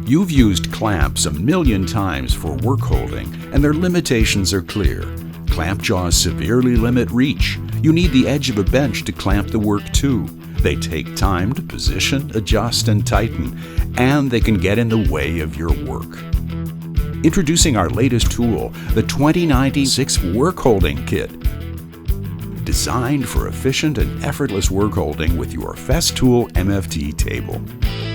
You've used clamps a million times for work holding, and their limitations are clear. Clamp jaws severely limit reach. You need the edge of a bench to clamp the work to. They take time to position, adjust, and tighten, and they can get in the way of your work. Introducing our latest tool, the 2096 Workholding Kit. Designed for efficient and effortless work holding with your Festool MFT table.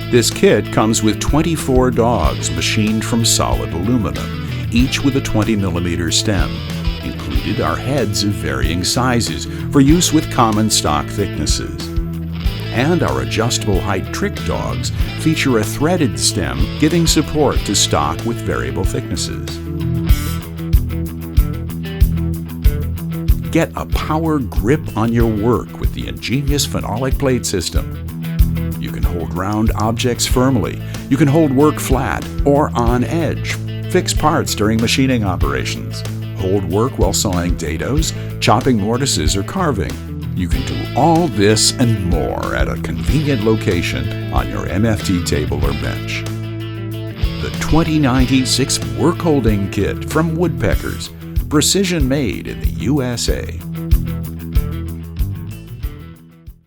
This kit comes with 24 dogs machined from solid aluminum, each with a 20mm stem. Included are heads of varying sizes for use with common stock thicknesses. And our adjustable height trick dogs feature a threaded stem giving support to stock with variable thicknesses. Get a power grip on your work with the ingenious phenolic plate system. You can hold round objects firmly. You can hold work flat or on edge. Fix parts during machining operations. Hold work while sawing dados, chopping mortises, or carving. You can do all this and more at a convenient location on your MFT table or bench. The 2096 Workholding Kit from Woodpeckers, precision made in the USA.